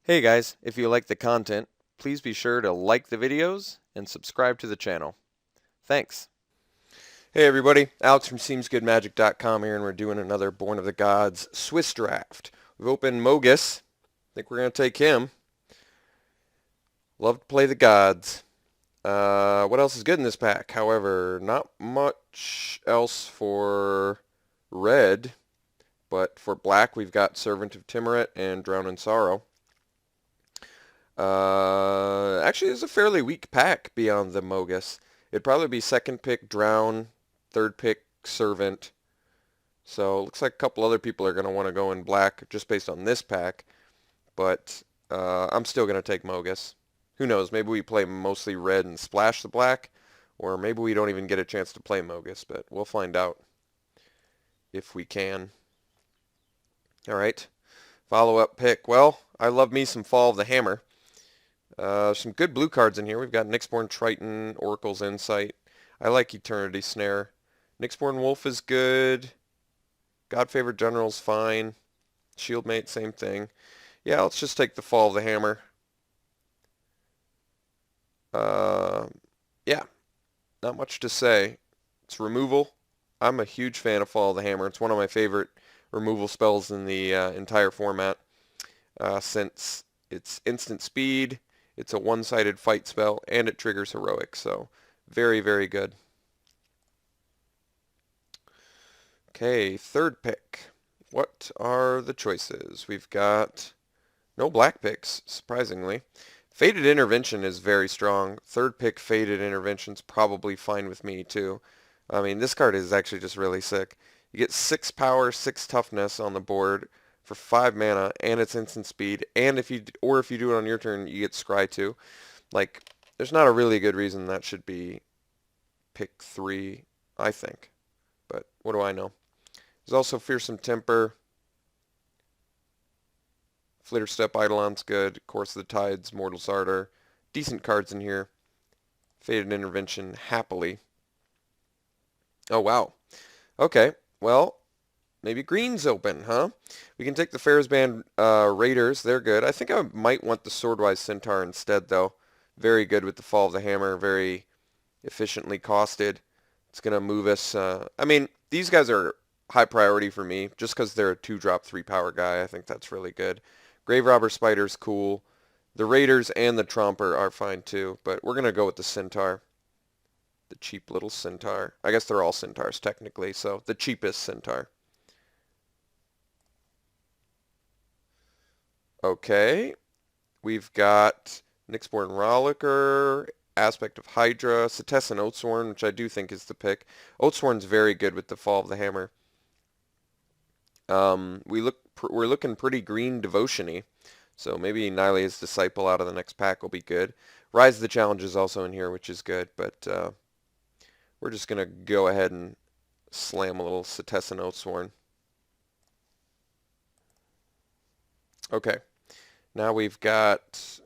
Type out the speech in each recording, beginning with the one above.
Hey guys, if you like the content, please be sure to like the videos and subscribe to the channel. Thanks. Hey everybody, Alex from SeemsGoodMagic.com here, and we're doing another Born of the Gods Swiss draft. We've opened Mogus. Think we're going to take him. Love to play the gods. What else is good in this pack? However, not much else for red, but for black we've got Servant of Timurit and Drown in Sorrow. Actually, it's a fairly weak pack beyond the Mogus. It'd probably be second pick Drown, third pick Servant. So it looks like a couple other people are going to want to go in black just based on this pack. But I'm still going to take Mogus. Who knows? Maybe we play mostly red and splash the black. Or maybe we don't even get a chance to play Mogus. But we'll find out if we can. Alright. Follow-up pick. Well, I love me some Fall of the Hammer. Some good blue cards in here. We've got Nyxborn Triton, Oracle's Insight. I like Eternity Snare. Nyxborn Wolf is good. God-Favored General's fine. Shieldmate, same thing. Yeah, let's just take the Fall of the Hammer. Yeah, not much to say. It's removal. I'm a huge fan of Fall of the Hammer. It's one of my favorite removal spells in the entire format since it's instant speed. It's a one-sided fight spell, and it triggers heroic, so very, very good. Okay, third pick. What are the choices? We've got no black picks, surprisingly. Faded Intervention is very strong. Third pick, Faded Intervention's probably fine with me, too. I mean, this card is actually just really sick. You get 6 power, 6 toughness on the board for 5 mana, and it's instant speed, and if you do it on your turn, you get Scry 2. Like, there's not a really good reason that should be pick 3, I think. But what do I know? There's also Fearsome Temper. Flitterstep Eidolon's good. Course of the Tides, Mortal's Ardor. Decent cards in here. Faded Intervention, happily. Oh, wow. Okay, well, maybe green's open, huh? We can take the Ferris Band Raiders. They're good. I think I might want the Swordwise Centaur instead, though. Very good with the Fall of the Hammer. Very efficiently costed. It's going to move us. I mean, these guys are high priority for me just because they're a 2-drop 3-power guy. I think that's really good. Grave Robber Spider's cool. The Raiders and the Tromper are fine, too. But we're going to go with the Centaur. The cheap little Centaur. I guess they're all Centaurs, technically, so the cheapest Centaur. Okay, we've got Nyxborn Rollicker, Aspect of Hydra, Setessan Oathsworn, which I do think is the pick. Oathsworn's very good with the Fall of the Hammer. We're looking pretty green devotion-y, so maybe Nylea's Disciple out of the next pack will be good. Rise of the Challenge is also in here, which is good, but we're just going to go ahead and slam a little Setessan Oathsworn. Okay, now we've got,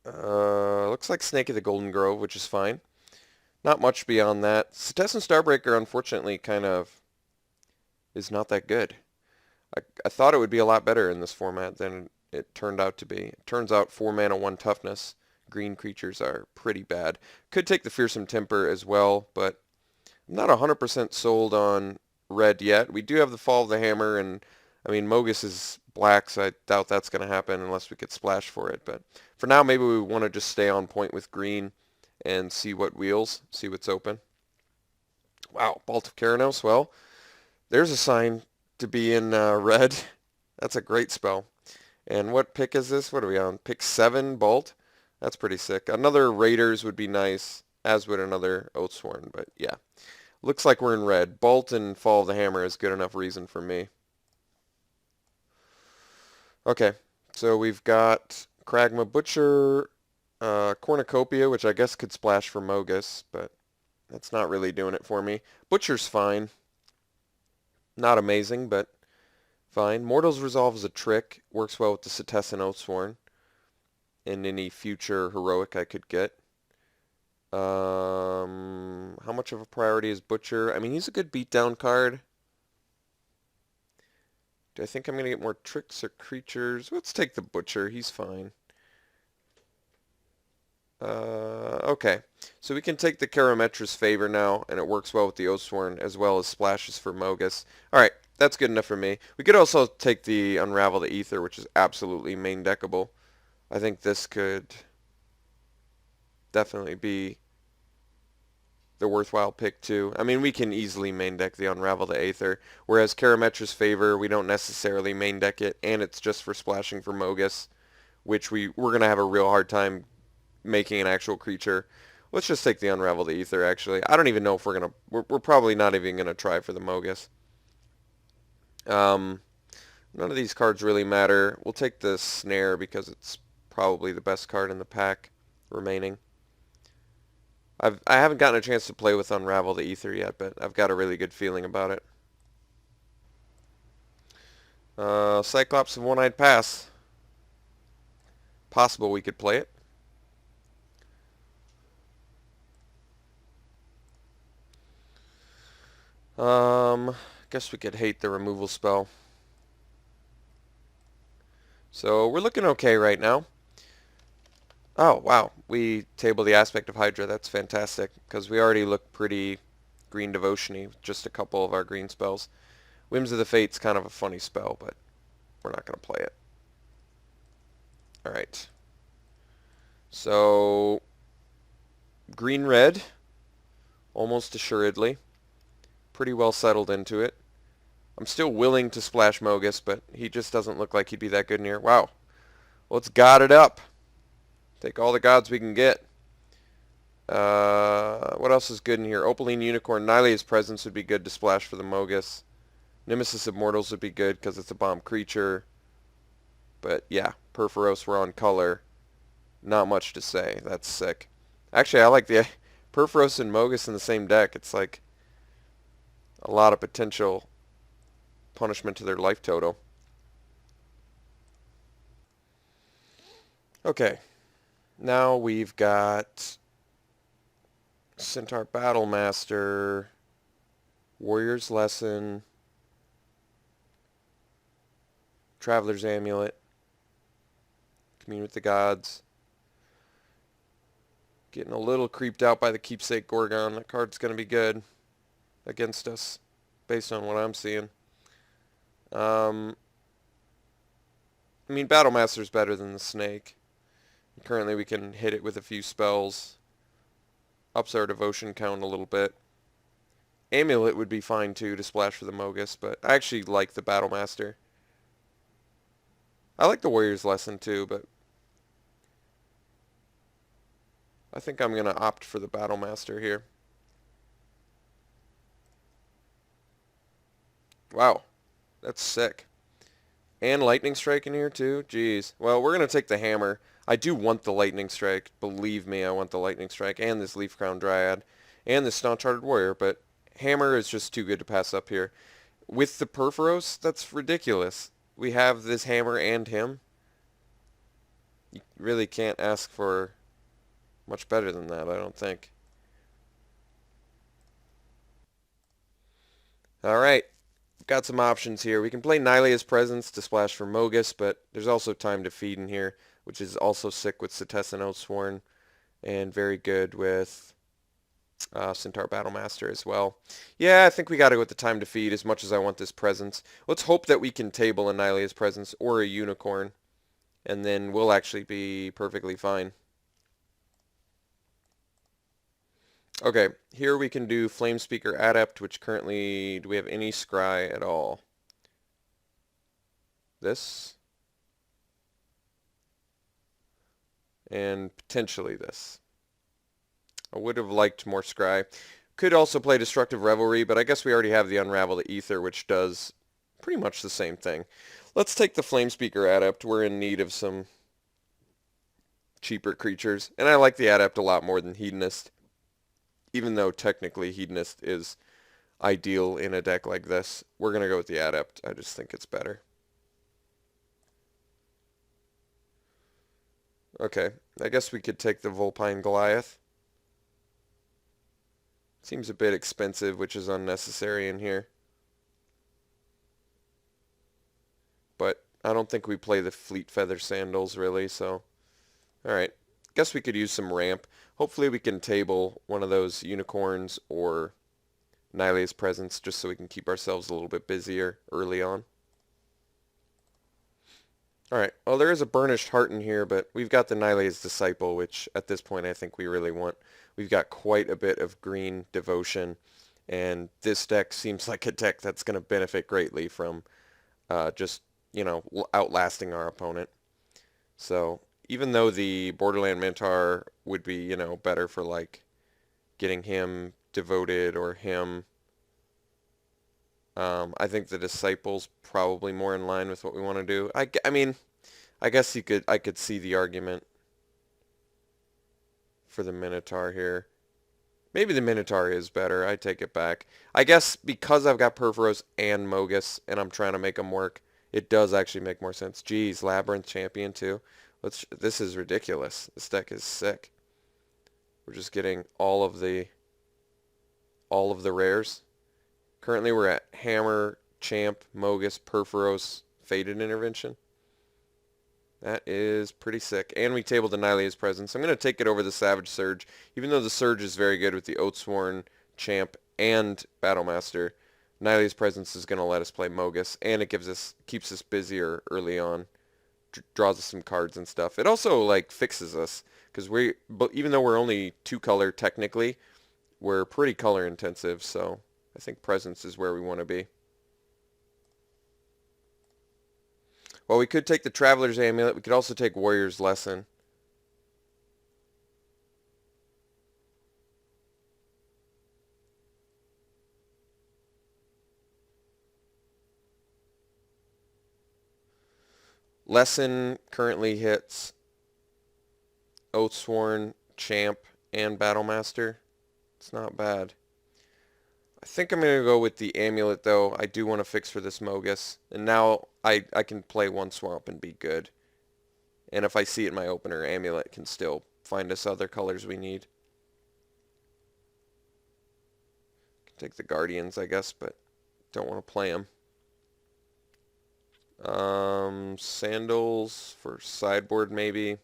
looks like Snake of the Golden Grove, which is fine. Not much beyond that. Setessan Starbreaker, unfortunately, kind of is not that good. I thought it would be a lot better in this format than it turned out to be. It turns out 4 mana, 1 toughness. Green creatures are pretty bad. Could take the Fearsome Temper as well, but I'm not 100% sold on red yet. We do have the Fall of the Hammer, and I mean, Mogus is black, so I doubt that's going to happen unless we get splash for it. But for now, maybe we want to just stay on point with green and see what wheels, see what's open. Wow, Bolt of Keranos. Well, there's a sign to be in red. That's a great spell. And what pick is this? What are we on? Pick 7, Bolt? That's pretty sick. Another Raiders would be nice, as would another Oathsworn, but yeah. Looks like we're in red. Bolt and Fall of the Hammer is good enough reason for me. Okay, so we've got Kragma Butcher, Cornucopia, which I guess could splash for Mogus, but that's not really doing it for me. Butcher's fine. Not amazing, but fine. Mortal's Resolve is a trick. Works well with the Setessan Oathsworn and any future heroic I could get. How much of a priority is Butcher? I mean, he's a good beatdown card. Do I think I'm going to get more tricks or creatures? Let's take the Butcher. He's fine. Okay, so we can take the Karametra's Favor now, and it works well with the Oathsworn, as well as splashes for Mogus. Alright, that's good enough for me. We could also take the Unravel the Ether, which is absolutely main deckable. I think this could definitely be the worthwhile pick too. I mean, we can easily main deck the Unravel the Aether, whereas Karametra's Favor, we don't necessarily main deck it, and it's just for splashing for Mogus, which we're going to have a real hard time making an actual creature. Let's just take the Unravel the Ether, actually. I don't even know if we're going to... We're probably not even going to try for the Mogus. None of these cards really matter. We'll take the Snare because it's probably the best card in the pack remaining. I haven't gotten a chance to play with Unravel the Ether yet, but I've got a really good feeling about it. Cyclops of One-Eyed Pass. Possible we could play it. Guess we could hate the removal spell. So we're looking okay right now. Oh, wow. We table the Aspect of Hydra. That's fantastic, because we already look pretty green devotion-y with just a couple of our green spells. Whims of the Fate's kind of a funny spell, but we're not going to play it. Alright. So, green-red, almost assuredly. Pretty well settled into it. I'm still willing to splash Mogus, but he just doesn't look like he'd be that good in here. Wow. Let's god it up. Take all the gods we can get. What else is good in here? Opaline Unicorn. Nylea's Presence would be good to splash for the Mogus. Nemesis of Mortals would be good because it's a bomb creature. But yeah, Perforos, we're on color. Not much to say. That's sick. Actually, I like the Perforos and Mogus in the same deck. It's like a lot of potential punishment to their life total. Okay. Now we've got Centaur Battlemaster, Warrior's Lesson, Traveler's Amulet, Commune with the Gods. Getting a little creeped out by the Keepsake Gorgon. That card's going to be good against us, based on what I'm seeing. I mean, Battlemaster's better than the Snake. Currently we can hit it with a few spells. Ups our devotion count a little bit. Amulet would be fine too to splash for the Mogus, but I actually like the Battlemaster. I like the Warrior's Lesson too, but I think I'm going to opt for the Battlemaster here. Wow, that's sick. And Lightning Strike in here too? Jeez. Well, we're going to take the Hammer. I do want the Lightning Strike. Believe me, I want the Lightning Strike and this Leaf Crown Dryad and this Staunch-Hearted Warrior, but Hammer is just too good to pass up here. With the Perforos, that's ridiculous. We have this Hammer and him. You really can't ask for much better than that, I don't think. Alright. Got some options here. We can play Nylea's Presence to splash for Mogus, but there's also Time to Feed in here, which is also sick with Setessan Oathsworn, and very good with Centaur Battlemaster as well. Yeah, I think we got to go with the Time to Feed as much as I want this Presence. Let's hope that we can table a Nylea's Presence or a Unicorn, and then we'll actually be perfectly fine. Okay, here we can do Flamespeaker Adept, which currently, do we have any scry at all? This. And potentially this. I would have liked more scry. Could also play Destructive Revelry, but I guess we already have the Unravel the Ether, which does pretty much the same thing. Let's take the Flamespeaker Adept. We're in need of some cheaper creatures, and I like the Adept a lot more than Hedonist. Even though technically Hedonist is ideal in a deck like this, we're going to go with the Adept. I just think it's better. Okay, I guess we could take the Vulpine Goliath. Seems a bit expensive, which is unnecessary in here. But I don't think we play the Fleet Feather Sandals, really, so... Alright, guess we could use some ramp. Hopefully we can table one of those unicorns or Nylea's Presence just so we can keep ourselves a little bit busier early on. Alright, well there is a Burnished Heart in here, but we've got the Nylea's Disciple, which at this point I think we really want. We've got quite a bit of green devotion, and this deck seems like a deck that's going to benefit greatly from just, you know, outlasting our opponent. So even though the Borderland Minotaur would be, you know, better for like getting him devoted or him, I think the Disciple's probably more in line with what we want to do. I mean, I guess I could see the argument for the Minotaur here. Maybe the Minotaur is better. I take it back. I guess because I've got Perforos and Mogus and I'm trying to make them work, it does actually make more sense. Geez, Labyrinth Champion too. This is ridiculous. This deck is sick. We're just getting all of the rares. Currently we're at Hammer, Champ, Mogus, Perforos, Faded Intervention. That is pretty sick. And we tabled the Nylea's Presence. I'm going to take it over the Savage Surge. Even though the Surge is very good with the Oathsworn, Champ, and Battlemaster, Nylea's Presence is going to let us play Mogus, and it keeps us busier early on. Draws us some cards and stuff. It also like fixes us, because even though we're only 2-color technically, we're pretty color intensive, so I think Presence is where we want to be. Well, we could take the Traveler's Amulet. We could also take Warrior's Lesson. Lesson currently hits Oathsworn, Champ, and Battlemaster. It's not bad. I think I'm going to go with the Amulet, though. I do want to fix for this Mogus. And now I can play one swamp and be good. And if I see it in my opener, Amulet can still find us other colors we need. Take the Guardians, I guess, but don't want to play them. Sandals for sideboard, maybe.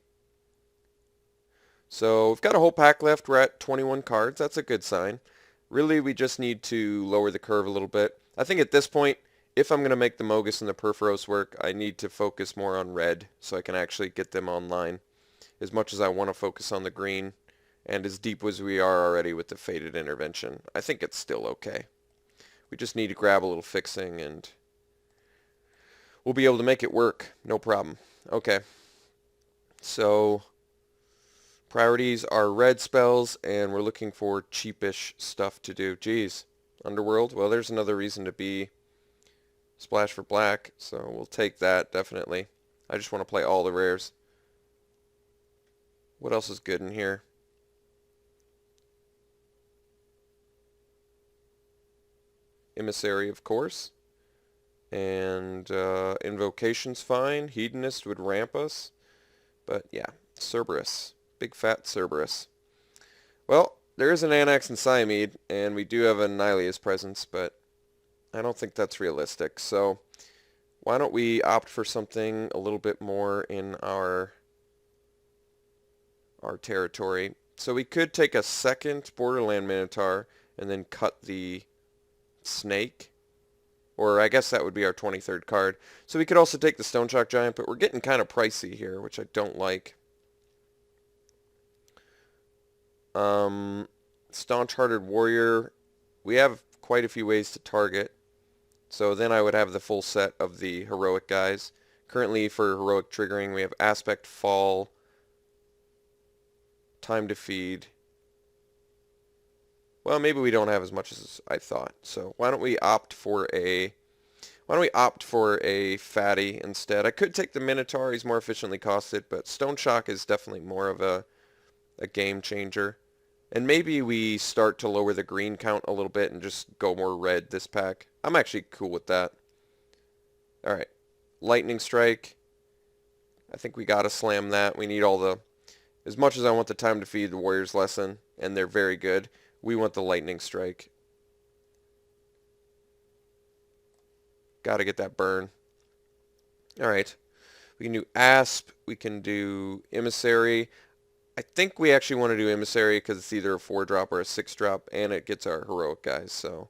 So we've got a whole pack left. We're at 21 cards. That's a good sign. Really, we just need to lower the curve a little bit. I think at this point, if I'm going to make the Mogus and the Perforos work, I need to focus more on red so I can actually get them online. As much as I want to focus on the green, and as deep as we are already with the Faded Intervention, I think it's still okay. We just need to grab a little fixing and we'll be able to make it work. No problem. Okay. So priorities are red spells, and we're looking for cheapish stuff to do. Geez, Underworld. Well, there's another reason to be Splash for black, so we'll take that, definitely. I just want to play all the rares. What else is good in here? Emissary, of course. And Invocation's fine. Hedonist would ramp us. But yeah, Cerberus. Big fat Cerberus. Well, there is an Anax and Siamede, and we do have a Nylea's Presence, but I don't think that's realistic. So why don't we opt for something a little bit more in our territory. So we could take a second Borderland Minotaur and then cut the Snake. Or I guess that would be our 23rd card. So we could also take the Stonechuck Giant, but we're getting kind of pricey here, which I don't like. Staunch-Hearted Warrior. We have quite a few ways to target. So then I would have the full set of the heroic guys. Currently for heroic triggering, we have Aspect, Fall, Time to Feed. Well, maybe we don't have as much as I thought. So why don't we opt for a fatty instead? I could take the Minotaur. He's more efficiently costed, but Stone Shock is definitely more of a game changer. And maybe we start to lower the green count a little bit and just go more red this pack. I'm actually cool with that. All right. Lightning Strike. I think we got to slam that. We need all the... As much as I want the Time to Feed, the Warrior's Lesson, and they're very good, we want the Lightning Strike. Got to get that burn. All right. We can do Asp. We can do Emissary. I think we actually want to do Emissary because it's either a 4-drop or a 6-drop, and it gets our heroic guys, so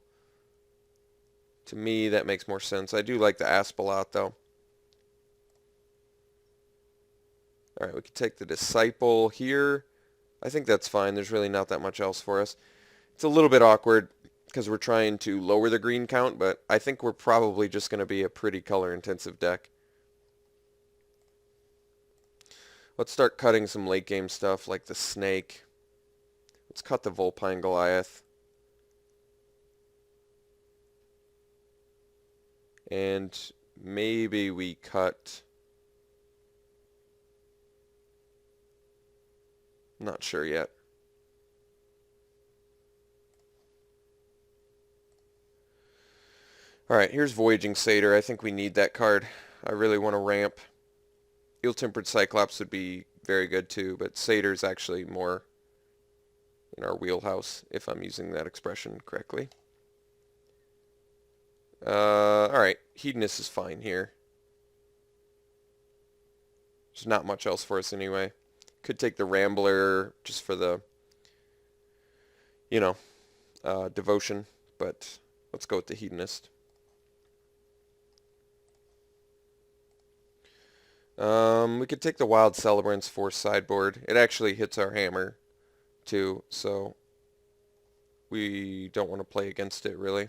to me that makes more sense. I do like the Asp a lot, though. Alright, we can take the Disciple here. I think that's fine. There's really not that much else for us. It's a little bit awkward because we're trying to lower the green count, but I think we're probably just going to be a pretty color-intensive deck. Let's start cutting some late game stuff like the Snake. Let's cut the Vulpine Goliath. And maybe we cut... Not sure yet. Alright, here's Voyaging Satyr. I think we need that card. I really want to ramp. Ill-Tempered Cyclops would be very good too, but Satyr's actually more in our wheelhouse, if I'm using that expression correctly. Alright, Hedonist is fine here. There's not much else for us anyway. Could take the Rambler just for the, devotion, but let's go with the Hedonist. We could take the Wild Celebrants for sideboard. It actually hits our hammer, too, so we don't want to play against it, really.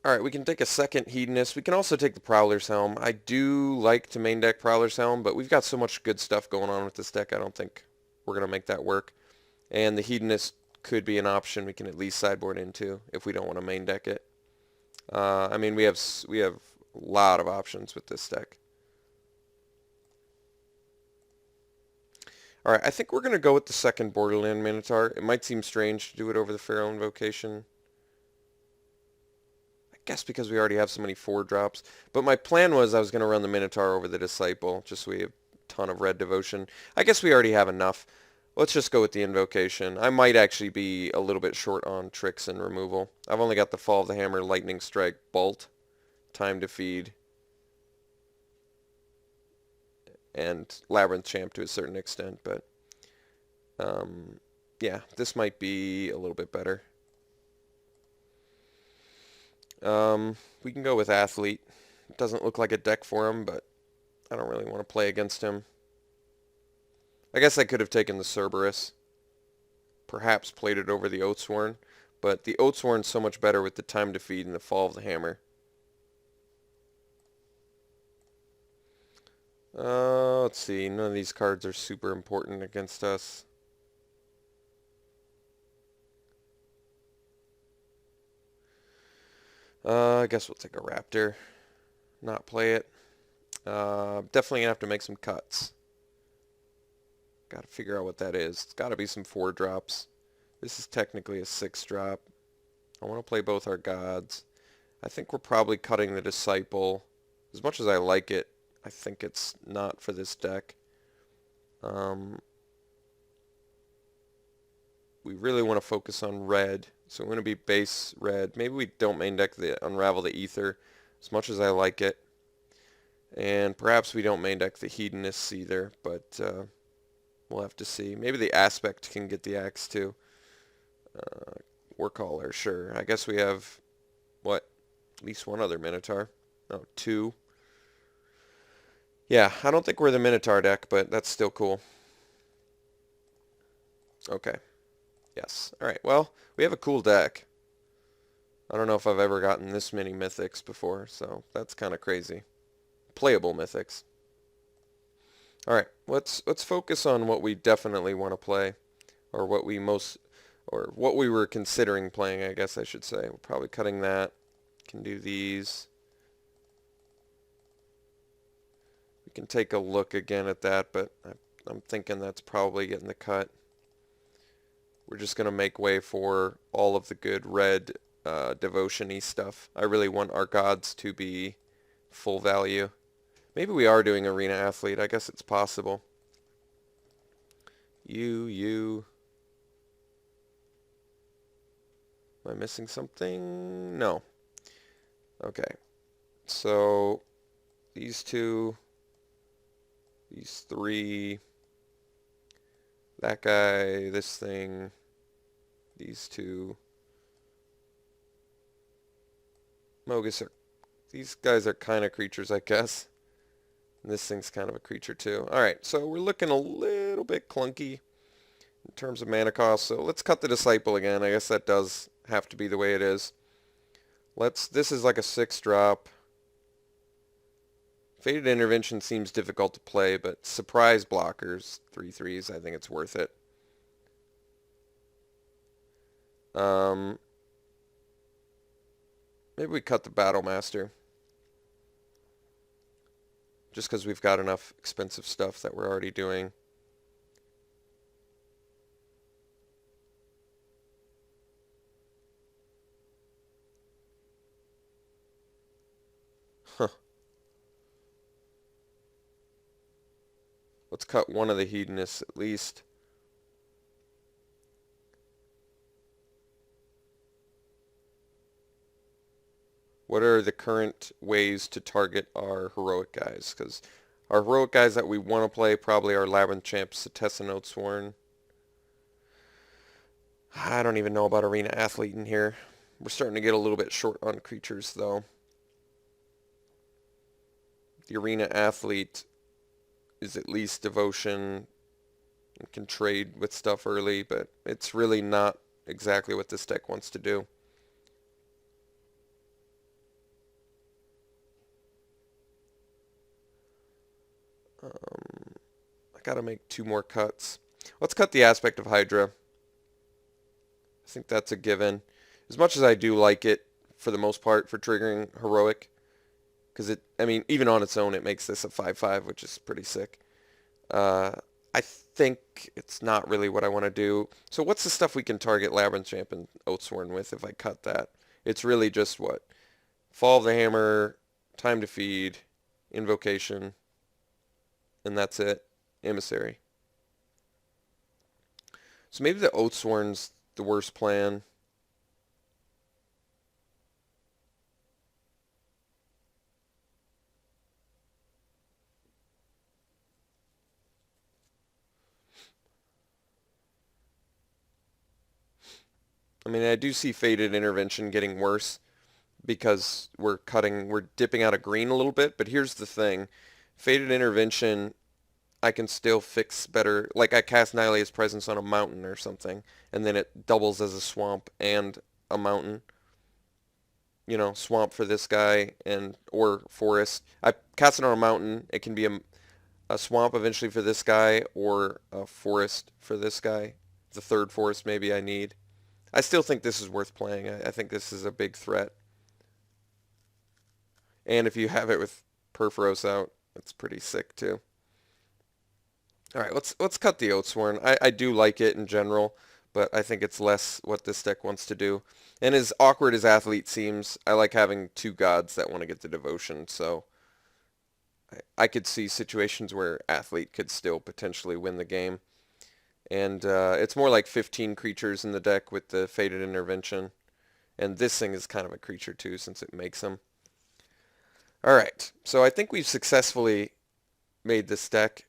Alright, we can take a second Hedonist. We can also take the Prowler's Helm. I do like to main deck Prowler's Helm, but we've got so much good stuff going on with this deck, I don't think we're going to make that work. And the Hedonist could be an option we can at least sideboard into if we don't want to main deck it. I mean, we have a lot of options with this deck. Alright, I think we're going to go with the second Borderland Minotaur. It might seem strange to do it over the Pharaoh Invocation. I guess because we already have so many 4-drops. But my plan was I was going to run the Minotaur over the Disciple, just so we have a ton of red devotion. I guess we already have enough. Let's just go with the Invocation. I might actually be a little bit short on tricks and removal. I've only got the Fall of the Hammer, Lightning Strike, Bolt, Time to Feed, and Labyrinth Champ to a certain extent, but yeah, this might be a little bit better. We can go with Athlete. It doesn't look like a deck for him, but I don't really want to play against him. I guess I could have taken the Cerberus, perhaps played it over the Oathsworn, but the Oathsworn's so much better with the Time to Feed and the Fall of the Hammer. Let's see, none of these cards are super important against us. I guess we'll take a Raptor, not play it. Definitely gonna have to make some cuts. Got to figure out what that is. It's got to be some 4-drops. This is technically a 6-drop. I want to play both our gods. I think we're probably cutting the Disciple. As much as I like it, I think it's not for this deck. We really want to focus on red, so we're going to be base red. Maybe we don't main deck the Unravel the Ether, as much as I like it. And perhaps we don't main deck the Hedonists either, but we'll have to see. Maybe the Aspect can get the axe too. Warcaller, sure. I guess we have, what, at least one other Minotaur. No, 2. Yeah, I don't think we're the Minotaur deck, but that's still cool. Okay. Yes. Alright, well, we have a cool deck. I don't know if I've ever gotten this many mythics before, so that's kind of crazy. Playable mythics. Alright, let's focus on what we definitely want to play, or what we were considering playing, I guess I should say. We're probably cutting that. Can do these. We can take a look again at that, but I'm thinking that's probably getting the cut. We're just going to make way for all of the good red devotion-y stuff. I really want our gods to be full value. Maybe we are doing Arena Athlete. I guess it's possible. You. Am I missing something? No. Okay. So these two these three, that guy, this thing, these two. Mogus are, these guys are kind of creatures, I guess. And this thing's kind of a creature too. Alright, so we're looking a little bit clunky in terms of mana cost, so let's cut the Disciple again. I guess that does have to be the way it is. This is like a 6-drop. Fated Intervention seems difficult to play, but Surprise Blockers, 3/3s, I think it's worth it. Maybe we cut the Battle Master. Just because we've got enough expensive stuff that we're already doing. Huh. Let's cut one of the Hedonists at least. What are the current ways to target our heroic guys? Because our heroic guys that we want to play probably are Labyrinth Champ, Stephenson, Oathsworn. I don't even know about Arena Athlete in here. We're starting to get a little bit short on creatures, though. The Arena Athlete is at least Devotion and can trade with stuff early, but it's really not exactly what this deck wants to do. I gotta make 2 more cuts. Let's cut the Aspect of Hydra. I think that's a given. As much as I do like it, for the most part, for triggering Heroic, because I mean, even on its own, it makes this a 5/5, which is pretty sick. I think it's not really what I want to do. So what's the stuff we can target Labyrinth Champ and Oathsworn with if I cut that? It's really just what? Fall of the Hammer, Time to Feed, Invocation, and that's it. Emissary. So maybe the Oathsworn's the worst plan. I mean, I do see Fated Intervention getting worse because we're dipping out of green a little bit, but here's the thing. Fated Intervention, I can still fix better. Like I cast Nylea's Presence on a mountain or something, and then it doubles as a swamp and a mountain. You know, swamp for this guy or forest. I cast it on a mountain. It can be a swamp eventually for this guy or a forest for this guy. The third forest maybe I need. I still think this is worth playing. I think this is a big threat. And if you have it with Perforos out, it's pretty sick too. All right, let's cut the Oathsworn. I do like it in general, but I think it's less what this deck wants to do. And as awkward as Athlete seems, I like having 2 gods that want to get the Devotion, so I could see situations where Athlete could still potentially win the game. And it's more like 15 creatures in the deck with the Fated Intervention. And this thing is kind of a creature too, since it makes them. Alright, so I think we've successfully made this deck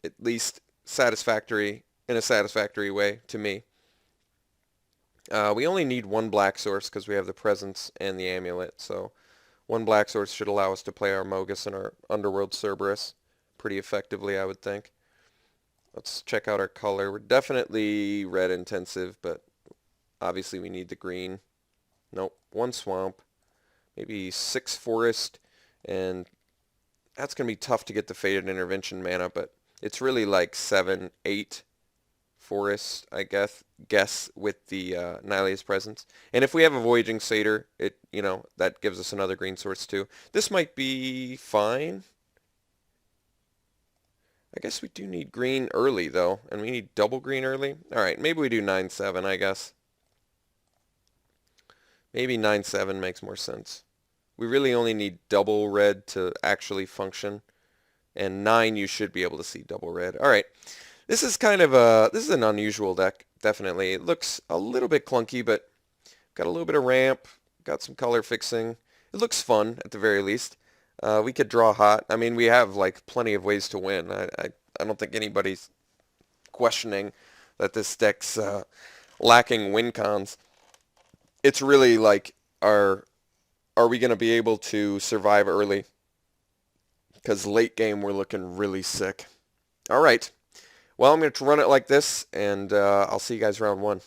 at least satisfactory, in a satisfactory way to me. We only need 1 black source because we have the Presence and the Amulet, so 1 black source should allow us to play our Mogus and our Underworld Cerberus pretty effectively, I would think. Let's check out our color. We're definitely red intensive, but obviously we need the green. Nope, 1 swamp, maybe 6 forest, and that's going to be tough to get the Fated Intervention mana, but it's really like 7, 8 forest, I guess with the Nylea's Presence. And if we have a Voyaging Satyr, that gives us another green source too. This might be fine. I guess we do need green early, though, and we need double green early. All right, maybe we do 9/7, I guess. Maybe 9/7 makes more sense. We really only need double red to actually function, and 9 you should be able to see double red. All right, this is an unusual deck, definitely. It looks a little bit clunky, but got a little bit of ramp, got some color fixing. It looks fun, at the very least. We could draw hot. I mean, we have like plenty of ways to win. I don't think anybody's questioning that this deck's lacking win cons. It's really like, are we going to be able to survive early? Because late game we're looking really sick. All right. Well, I'm going to run it like this, and I'll see you guys round one.